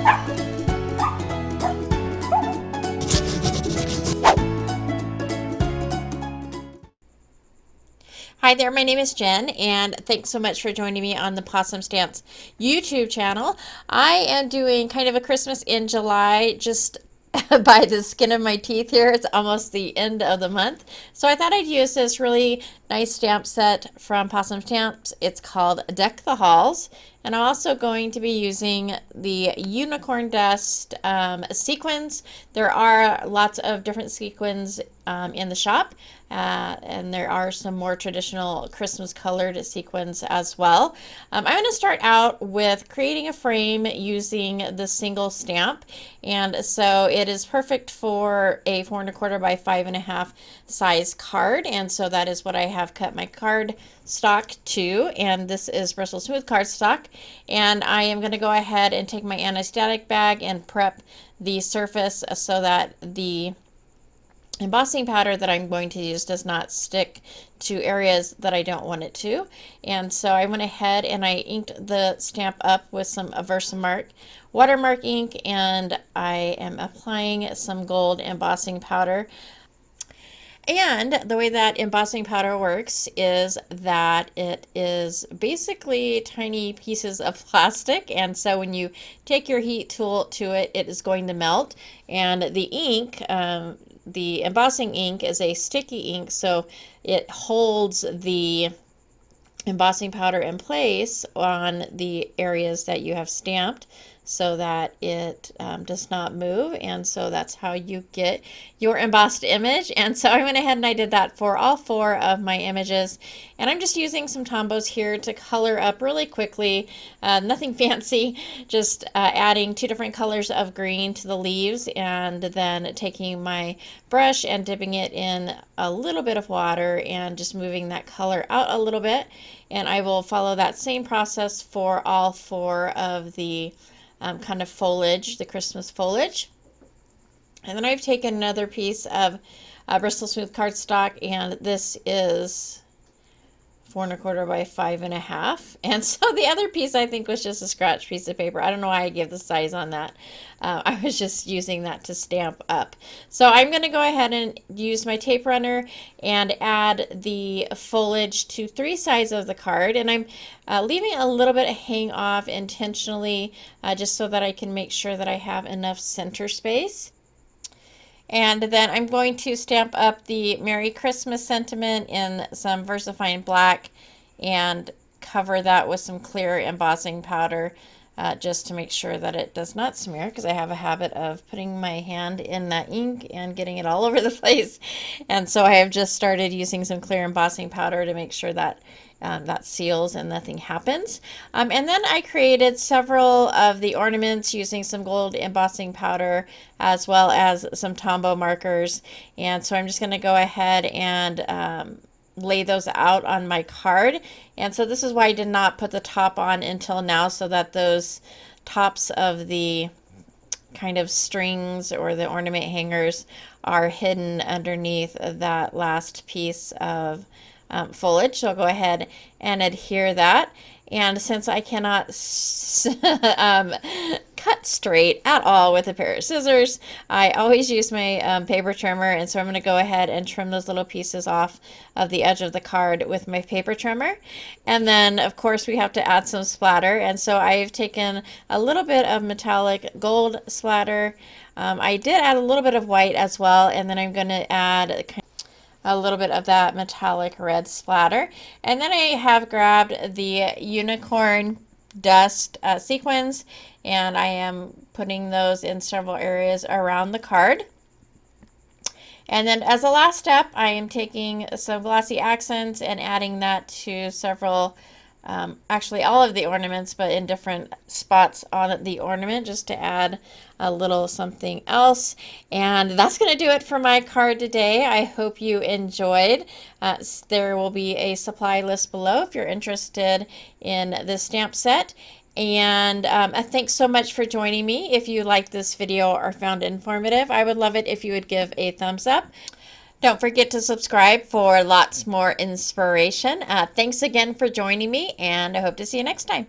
Hi there, my name is Jen, and thanks so much for joining me on the Possum Stamps YouTube channel. I am doing kind of a Christmas in July, just by the skin of my teeth here. It's almost the end of the month. So I thought I'd use this really nice stamp set from Possum Stamps. It's called Deck the Halls. And I'm also going to be using the Unicorn Dust sequins. There are lots of different sequins in the shop. And there are some more traditional Christmas colored sequins as well. I'm going to start out with creating a frame using the single stamp, and so it is perfect for a 4 1/4 by 5 1/2 size card, and so that is what I have cut my card stock to, and this is Bristol Smooth cardstock. And I am going to go ahead and take my anti-static bag and prep the surface so that the embossing powder that I'm going to use does not stick to areas that I don't want it to. And so I went ahead and I inked the stamp up with some Versamark watermark ink, and I am applying some gold embossing powder. And the way that embossing powder works is that it is basically tiny pieces of plastic, and so when you take your heat tool to it, it is going to melt. And the ink, the embossing ink, is a sticky ink, so it holds the embossing powder in place on the areas that you have stamped so that it does not move, and so that's how you get your embossed image. And so I went ahead and I did that for all 4 of my images, and I'm just using some Tombos here to color up really quickly, nothing fancy, just adding 2 different colors of green to the leaves, and then taking my brush and dipping it in a little bit of water and just moving that color out a little bit. And I will follow that same process for all 4 of the kind of foliage, the Christmas foliage. And then I've taken another piece of Bristol Smooth cardstock, and this is 4 1/4 by 5 1/2. And so the other piece I think was just a scratch piece of paper. I don't know why I gave the size on that. I was just using that to stamp up. So I'm going to go ahead and use my tape runner and add the foliage to 3 sides of the card. And I'm leaving a little bit hang off intentionally just so that I can make sure that I have enough center space. And then I'm going to stamp up the Merry Christmas sentiment in some VersaFine black and cover that with some clear embossing powder just to make sure that it does not smear, because I have a habit of putting my hand in that ink and getting it all over the place. And so I have just started using some clear embossing powder to make sure that that seals and nothing happens. And then I created several of the ornaments using some gold embossing powder as well as some Tombow markers. And so I'm just going to go ahead and lay those out on my card. And so this is why I did not put the top on until now, so that those tops of the kind of strings or the ornament hangers are hidden underneath that last piece of foliage. So I'll go ahead and adhere that. And since I cannot cut straight at all with a pair of scissors, I always use my paper trimmer, and so I'm going to go ahead and trim those little pieces off of the edge of the card with my paper trimmer. And then of course we have to add some splatter, and so I've taken a little bit of metallic gold splatter. I did add a little bit of white as well, and then I'm going to add a little bit of that metallic red splatter. And then I have grabbed the Unicorn Dust sequins, and I am putting those in several areas around the card. And then as a last step, I am taking some glossy accents and adding that to several, actually all of the ornaments, but in different spots on the ornament, just to add a little something else. And that's going to do it for my card today. I hope you enjoyed. There will be a supply list below if you're interested in this stamp set. And thanks so much for joining me. If you liked this video or found it informative, I would love it if you would give a thumbs up. Don't forget to subscribe for lots more inspiration. Thanks again for joining me, and I hope to see you next time.